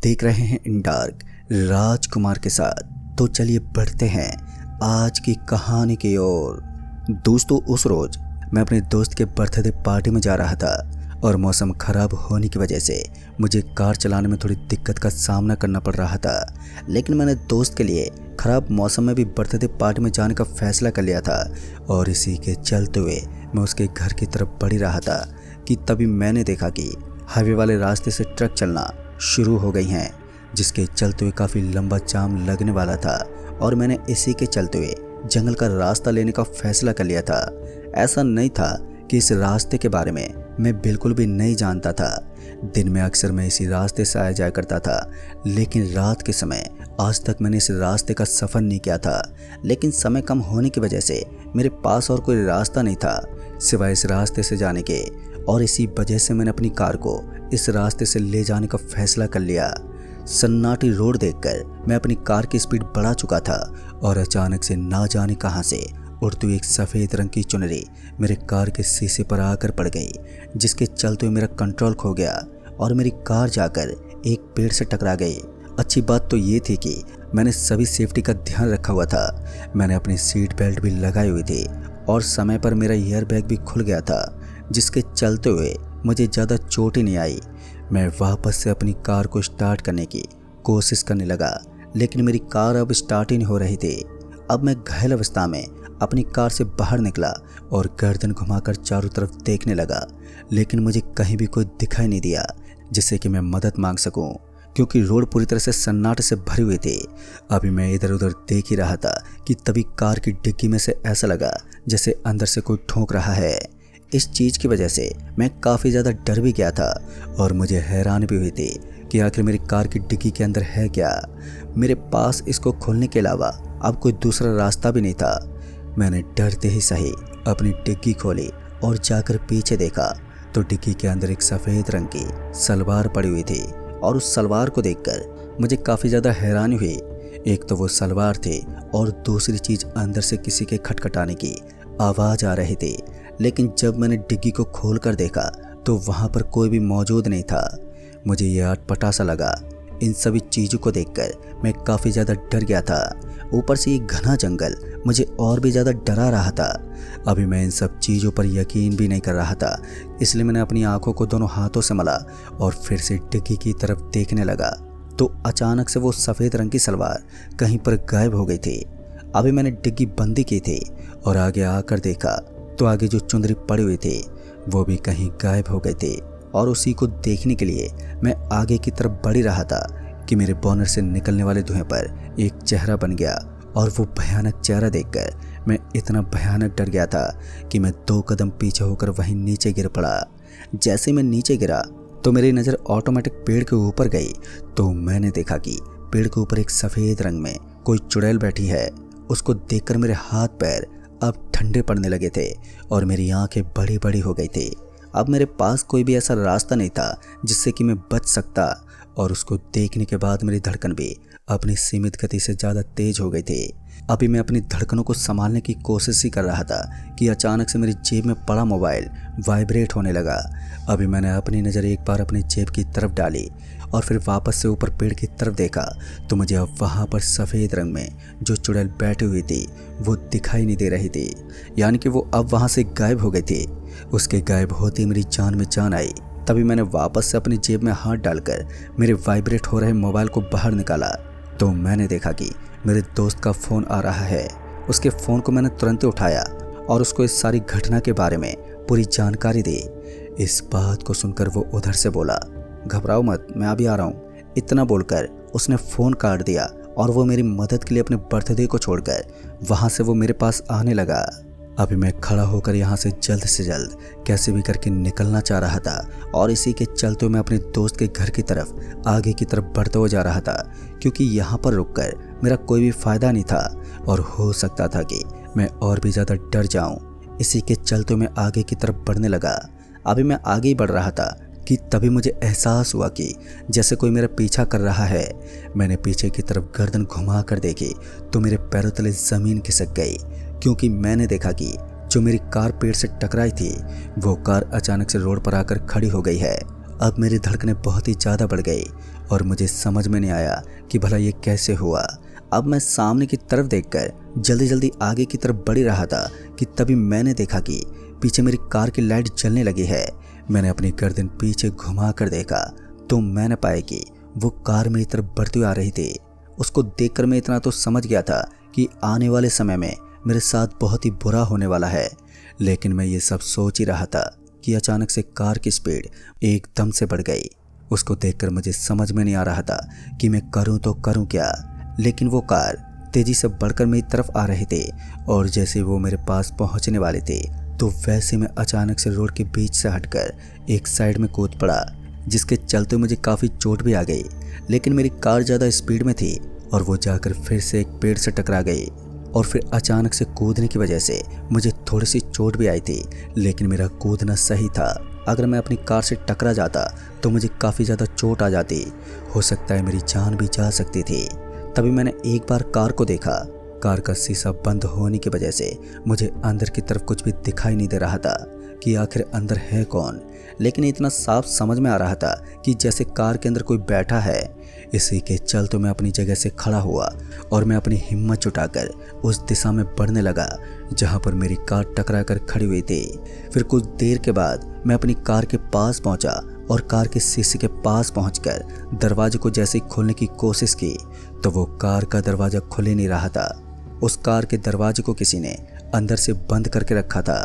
देख रहे हैं इन डार्क राजकुमार के साथ। तो चलिए बढ़ते हैं आज की कहानी की ओर। दोस्तों, उस रोज मैं अपने दोस्त के बर्थडे पार्टी में जा रहा था और मौसम खराब होने की वजह से मुझे कार चलाने में थोड़ी दिक्कत का सामना करना पड़ रहा था। लेकिन मैंने दोस्त के लिए खराब मौसम में भी बर्थडे पार्टी में जाने का फैसला कर लिया था और इसी के चलते हुए मैं उसके घर की तरफ बढ़ रहा था कि तभी मैंने देखा कि हाईवे वाले रास्ते से ट्रक चलना शुरू हो गई हैं, जिसके चलते हुए काफ़ी लंबा जाम लगने वाला था और मैंने इसी के चलते हुए जंगल का रास्ता लेने का फैसला कर लिया था। ऐसा नहीं था कि इस रास्ते के बारे में मैं बिल्कुल भी नहीं जानता था। दिन में अक्सर मैं इसी रास्ते से आया जाया करता था, लेकिन रात के समय आज तक मैंने इस रास्ते का सफ़र नहीं किया था। लेकिन समय कम होने की वजह से मेरे पास और कोई रास्ता नहीं था सिवाय इस रास्ते से जाने के, और इसी वजह से मैंने अपनी कार को इस रास्ते से ले जाने का फैसला कर लिया। सन्नाटी रोड देखकर मैं अपनी कार की स्पीड बढ़ा चुका था और अचानक से ना जाने कहां से उड़ती हुई एक सफ़ेद रंग की चुनरी मेरे कार के शीशे पर आकर पड़ गई, जिसके चलते हुए मेरा कंट्रोल खो गया और मेरी कार जाकर एक पेड़ से टकरा गई। अच्छी बात तो ये थी कि मैंने सभी सेफ्टी का ध्यान रखा हुआ था। मैंने अपनी सीट बेल्ट भी लगाई हुई थी और समय पर मेरा एयर बैग भी खुल गया था, जिसके चलते हुए मुझे ज़्यादा चोट ही नहीं आई। मैं वापस से अपनी कार को स्टार्ट करने की कोशिश करने लगा, लेकिन मेरी कार अब स्टार्ट ही नहीं हो रही थी। अब मैं घायल अवस्था में अपनी कार से बाहर निकला और गर्दन घुमाकर चारों तरफ देखने लगा, लेकिन मुझे कहीं भी कोई दिखाई नहीं दिया जिससे कि मैं मदद मांग सकूं, क्योंकि रोड पूरी तरह से सन्नाटे से भरी हुई थी। अभी मैं इधर उधर देख ही रहा था कि तभी कार की डिग्गी में से ऐसा लगा जैसे अंदर से कोई ठोंक रहा है। इस चीज़ की वजह से मैं काफ़ी ज़्यादा डर भी गया था और मुझे हैरानी भी हुई थी कि आखिर मेरी कार की डिग्गी के अंदर है क्या। मेरे पास इसको खोलने के अलावा अब कोई दूसरा रास्ता भी नहीं था। मैंने डरते ही सही अपनी डिग्गी खोली और जाकर पीछे देखा तो डिग्गी के अंदर एक सफ़ेद रंग की सलवार पड़ी हुई थी, और उस सलवार को देखकर मुझे काफ़ी ज़्यादा हैरानी हुई। एक तो वो सलवार थी और दूसरी चीज़ अंदर से किसी के खटखटाने की आवाज़ आ रही थी। लेकिन जब मैंने डिग्गी को खोल कर देखा तो वहाँ पर कोई भी मौजूद नहीं था। मुझे यह अटपटा सा लगा। इन सभी चीज़ों को देखकर मैं काफ़ी ज़्यादा डर गया था। ऊपर से ये घना जंगल मुझे और भी ज़्यादा डरा रहा था। अभी मैं इन सब चीज़ों पर यकीन भी नहीं कर रहा था, इसलिए मैंने अपनी आंखों को दोनों हाथों से मला और फिर से डिग्गी की तरफ देखने लगा तो अचानक से वो सफ़ेद रंग की सलवार कहीं पर गायब हो गई थी। अभी मैंने डिग्गी बंदी की थी और आगे आकर देखा तो आगे जो चुंदरी पड़ी हुई थी वो भी कहीं गायब हो गई थी, और उसी को देखने के लिए मैं आगे की तरफ बढ़ ही रहा था कि मेरे बोनट से निकलने वाले धुएं पर एक चेहरा बन गया। और वो भयानक चेहरा देखकर मैं इतना भयानक डर गया था कि मैं 2 कदम पीछे होकर वहीं नीचे गिर पड़ा। जैसे मैं नीचे गिरा तो मेरी नज़र ऑटोमेटिक पेड़ के ऊपर गई तो मैंने देखा कि पेड़ के ऊपर एक सफ़ेद रंग में कोई चुड़ैल बैठी है। उसको देखकर मेरे हाथ पैर अब ठंडे पड़ने लगे थे और मेरी आंखें बड़ी बड़ी हो गई थी। अब मेरे पास कोई भी ऐसा रास्ता नहीं था जिससे कि मैं बच सकता, और उसको देखने के बाद मेरी धड़कन भी अपनी सीमित गति से ज़्यादा तेज हो गई थी। अभी मैं अपनी धड़कनों को संभालने की कोशिश ही कर रहा था कि अचानक से मेरी जेब में पड़ा मोबाइल वाइब्रेट होने लगा। अभी मैंने अपनी नज़र एक बार अपनी जेब की तरफ डाली और फिर वापस से ऊपर पेड़ की तरफ देखा तो मुझे अब वहाँ पर सफ़ेद रंग में जो चुड़ैल बैठी हुई थी वो दिखाई नहीं दे रही थी, यानी कि वो अब वहाँ से गायब हो गई थी। उसके गायब होते ही मेरी जान में जान आई। तभी मैंने वापस से अपनी जेब में हाथ डालकर मेरे वाइब्रेट हो रहे मोबाइल को बाहर निकाला तो मैंने देखा कि मेरे दोस्त का फ़ोन आ रहा है। उसके फ़ोन को मैंने तुरंत उठाया और उसको इस सारी घटना के बारे में पूरी जानकारी दी। इस बात को सुनकर वो उधर से बोला, घबराओ मत, मैं अभी आ रहा हूँ। इतना बोलकर उसने फ़ोन काट दिया और वो मेरी मदद के लिए अपने बर्थडे को छोड़कर वहाँ से वो मेरे पास आने लगा। अभी मैं खड़ा होकर यहाँ से जल्द कैसे भी करके निकलना चाह रहा था, और इसी के चलते मैं अपने दोस्त के घर की तरफ आगे की तरफ बढ़ते हुए जा रहा था, क्योंकि यहाँ पर रुककर मेरा कोई भी फ़ायदा नहीं था और हो सकता था कि मैं और भी ज़्यादा डर जाऊँ। इसी के चलते मैं आगे की तरफ बढ़ने लगा। अभी मैं आगे ही बढ़ रहा था कि तभी मुझे एहसास हुआ कि जैसे कोई मेरा पीछा कर रहा है। मैंने पीछे की तरफ गर्दन घुमा कर देखी तो मेरे पैरों तले ज़मीन खिसक गई, क्योंकि मैंने देखा कि जो मेरी कार पेड़ से टकराई थी वो कार अचानक से रोड पर आकर खड़ी हो गई है। अब मेरी धड़कनें बहुत ही ज़्यादा बढ़ गई और मुझे समझ में नहीं आया कि भला ये कैसे हुआ। अब मैं सामने की तरफ देखकर जल्दी जल्दी आगे की तरफ बढ़ ही रहा था कि तभी मैंने देखा कि पीछे मेरी कार की लाइट जलने लगी है। मैंने अपनी गर्दन पीछे घुमा कर देखा तो मैंने पाया कि वो कार मेरी तरफ बढ़ती हुई आ रही थी। उसको देखकर मैं इतना तो समझ गया था कि आने वाले समय में मेरे साथ बहुत ही बुरा होने वाला है। लेकिन मैं ये सब सोच ही रहा था कि अचानक से कार की स्पीड एकदम से बढ़ गई। उसको देखकर मुझे समझ में नहीं आ रहा था कि मैं करूं तो करूं क्या। लेकिन वो कार तेजी से बढ़कर मेरी तरफ आ रही थी और जैसे वो मेरे पास पहुंचने वाले थे तो वैसे मैं अचानक से रोड के बीच से हटकर एक साइड में कूद पड़ा, जिसके चलते मुझे काफ़ी चोट भी आ गई। लेकिन मेरी कार ज़्यादा स्पीड में थी और वो जाकर फिर से एक पेड़ से टकरा गई और फिर अचानक से कूदने की वजह से मुझे थोड़ी सी चोट भी आई थी। लेकिन मेरा कूदना सही था। अगर मैं अपनी कार से टकरा जाता तो मुझे काफ़ी ज़्यादा चोट आ जाती, हो सकता है मेरी जान भी जा सकती थी। तभी मैंने एक बार कार को देखा। कार का शीशा बंद होने की वजह से मुझे अंदर की तरफ कुछ भी दिखाई नहीं दे रहा था कि आखिर अंदर है कौन। लेकिन इतना साफ समझ में आ रहा था कि जैसे कार के अंदर कोई बैठा है। इसी के चलते मैं अपनी जगह से खड़ा हुआ और मैं अपनी हिम्मत जुटाकर उस दिशा में बढ़ने लगा जहां पर मेरी कार टकरा कर खड़ी हुई थी। फिर कुछ देर के बाद मैं अपनी कार के पास पहुंचा और कार के शीशे के पास पहुंचकर दरवाजे को जैसे ही खोलने की कोशिश की तो वो कार का दरवाज़ा खुल ही नहीं रहा था। उस कार के दरवाजे को किसी ने अंदर से बंद करके रखा था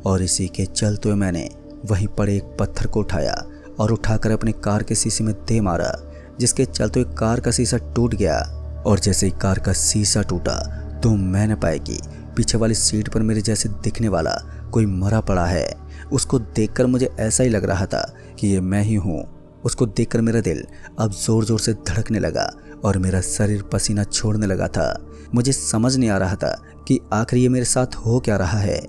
और इसी के चलते मैंने वहीं पड़े एक पत्थर को उठाया और उठाकर अपने कार के शीशे में दे मारा, जिसके चलते कार का शीशा टूट गया। और जैसे ही कार का शीशा टूटा तो मैंने पाया कि पीछे वाली सीट पर मेरे जैसे दिखने वाला कोई मरा पड़ा है। उसको देखकर मुझे ऐसा ही लग रहा था कि ये मैं ही हूँ। उसको देखकर मेरा दिल अब ज़ोर ज़ोर से धड़कने लगा और मेरा शरीर पसीना छोड़ने लगा था। मुझे समझ नहीं आ रहा था कि आखिर ये मेरे साथ हो क्या रहा है।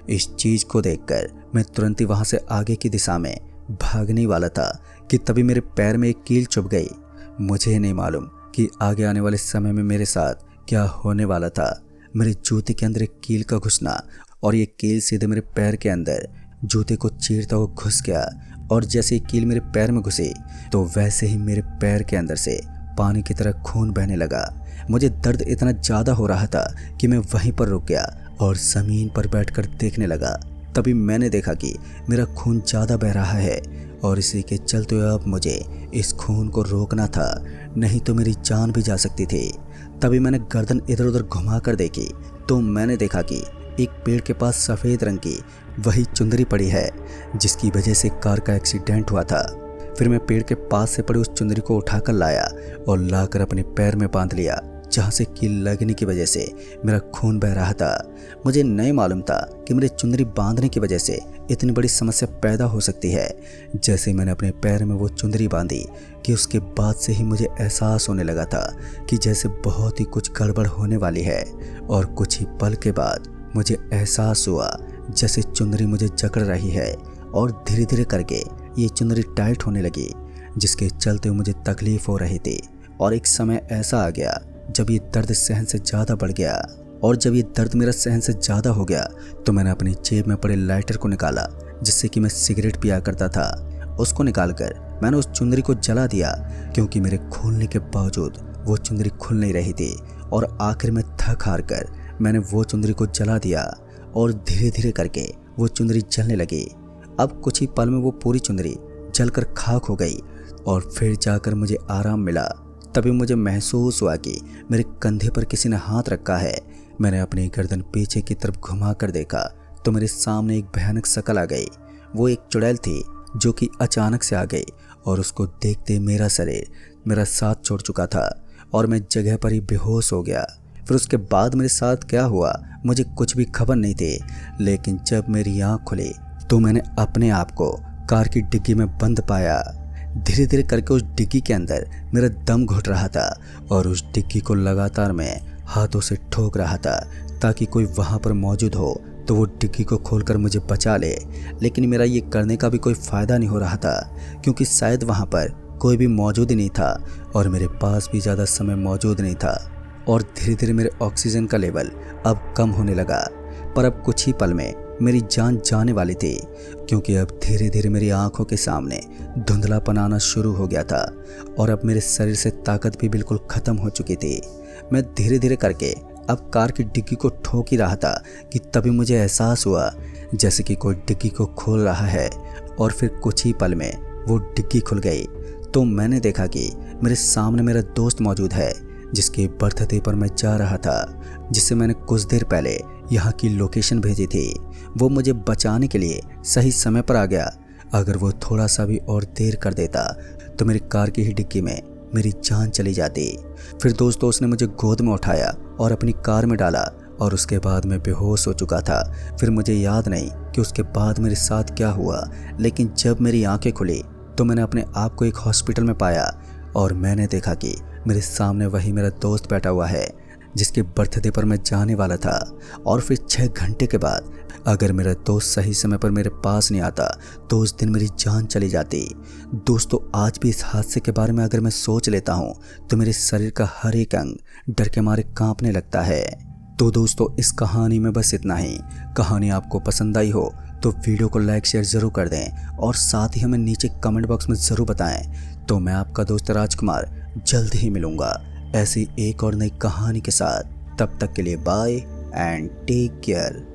इस चीज़ को देखकर मैं तुरंत ही वहाँ से आगे की दिशा में भागने वाला था कि तभी मेरे पैर में एक कील चुभ गई। मुझे नहीं मालूम कि आगे आने वाले समय में मेरे साथ क्या होने वाला था। मेरे जूते के अंदर एक कील का घुसना और ये कील सीधे मेरे पैर के अंदर जूते को चीरता हुआ घुस गया। और जैसे ही कील मेरे पैर में घुसी तो वैसे ही मेरे पैर के अंदर से पानी की तरह खून बहने लगा। मुझे दर्द इतना ज़्यादा हो रहा था कि मैं वहीं पर रुक गया और ज़मीन पर बैठकर देखने लगा। तभी मैंने देखा कि मेरा खून ज़्यादा बह रहा है और इसी के चलते अब मुझे इस खून को रोकना था, नहीं तो मेरी जान भी जा सकती थी। तभी मैंने गर्दन इधर उधर घुमा कर देखी तो मैंने देखा कि एक पेड़ के पास सफ़ेद रंग की वही चुंदरी पड़ी है जिसकी वजह से कार का एक्सीडेंट हुआ था। फिर मैं पेड़ के पास से पड़ी उस चुंदरी को उठाकर लाया और लाकर अपने पैर में बांध लिया, जहाँ से कील लगने की वजह से मेरा खून बह रहा था। मुझे नहीं मालूम था कि मेरे चुंदरी बांधने की वजह से इतनी बड़ी समस्या पैदा हो सकती है। जैसे मैंने अपने पैर में वो चुंदरी बांधी कि उसके बाद से ही मुझे एहसास होने लगा था कि जैसे बहुत ही कुछ गड़बड़ होने वाली है। और कुछ ही पल के बाद मुझे एहसास हुआ जैसे चुंदरी मुझे जकड़ रही है और धीरे धीरे करके ये चुंदरी टाइट होने लगी, जिसके चलते मुझे तकलीफ हो रही थी। और एक समय ऐसा आ गया जब ये दर्द सहन से ज़्यादा बढ़ गया। और जब ये दर्द मेरा सहन से ज़्यादा हो गया तो मैंने अपनी जेब में पड़े लाइटर को निकाला जिससे कि मैं सिगरेट पिया करता था। उसको निकालकर मैंने उस चुंदरी को जला दिया क्योंकि मेरे खोलने के बावजूद वो चुंदरी खुल नहीं रही थी। और आखिर में थक हार कर मैंने वो चुंदरी को जला दिया और धीरे धीरे करके वो चुंदरी जलने लगी। अब कुछ ही पल में वो पूरी चुंदरी जलकर खाक हो गई और फिर जाकर मुझे आराम मिला। तभी मुझे महसूस हुआ कि मेरे कंधे पर किसी ने हाथ रखा है। मैंने अपनी गर्दन पीछे की तरफ घुमा कर देखा तो मेरे सामने एक भयानक शक्ल आ गई। वो एक चुड़ैल थी जो कि अचानक से आ गई और उसको देखते मेरा शरीर मेरा साथ छोड़ चुका था और मैं जगह पर ही बेहोश हो गया। फिर उसके बाद मेरे साथ क्या हुआ मुझे कुछ भी खबर नहीं थी। लेकिन जब मेरी आँख खुली तो मैंने अपने आप को कार की डिग्गी में बंद पाया। धीरे धीरे करके उस डिग्गी के अंदर मेरा दम घुट रहा था और उस डिग्गी को लगातार मैं हाथों से ठोक रहा था ताकि कोई वहाँ पर मौजूद हो तो वो डिग्गी को खोलकर मुझे बचा ले। लेकिन मेरा ये करने का भी कोई फ़ायदा नहीं हो रहा था क्योंकि शायद वहाँ पर कोई भी मौजूद ही नहीं था और मेरे पास भी ज़्यादा समय मौजूद नहीं था। और धीरे धीरे मेरे ऑक्सीजन का लेवल अब कम होने लगा। पर अब कुछ ही पल में मेरी जान जाने वाली थी, क्योंकि अब धीरे धीरे मेरी आंखों के सामने धुंधलापन आना शुरू हो गया था और अब मेरे शरीर से ताकत भी बिल्कुल ख़त्म हो चुकी थी। मैं धीरे धीरे करके अब कार की डिग्गी को ठोक ही रहा था कि तभी मुझे एहसास हुआ जैसे कि कोई डिग्गी को खोल रहा है, और फिर कुछ ही पल में वो डिग्गी खुल गई तो मैंने देखा कि मेरे सामने मेरा दोस्त मौजूद है, जिसके बर्थडे पर मैं जा रहा था, जिससे मैंने कुछ देर पहले यहाँ की लोकेशन भेजी थी। वो मुझे बचाने के लिए सही समय पर आ गया। अगर वो थोड़ा सा भी और देर कर देता तो मेरी कार की ही डिग्गी में मेरी जान चली जाती। फिर दोस्तों उसने मुझे गोद में उठाया और अपनी कार में डाला, और उसके बाद मैं बेहोश हो चुका था। फिर मुझे याद नहीं कि उसके बाद मेरे साथ क्या हुआ, लेकिन जब मेरी आंखें खुली तो मैंने अपने आप को एक हॉस्पिटल में पाया और मैंने देखा कि मेरे सामने वही मेरा दोस्त बैठा हुआ है, जिसके बर्थडे पर मैं जाने वाला था। और फिर 6 घंटे के बाद अगर मेरा दोस्त सही समय पर मेरे पास नहीं आता तो उस दिन मेरी जान चली जाती। दोस्तों आज भी इस हादसे के बारे में अगर मैं सोच लेता हूँ तो मेरे शरीर का हर एक अंग डर के मारे कांपने लगता है। तो दोस्तों इस कहानी में बस इतना ही। कहानी आपको पसंद आई हो तो वीडियो को लाइक शेयर ज़रूर कर दें और साथ ही हमें नीचे कमेंट बॉक्स में ज़रूर बताएं। तो मैं आपका दोस्त राजकुमार जल्द ही मिलूँगा ऐसी एक और नई कहानी के साथ। तब तक के लिए बाय एंड टेक केयर।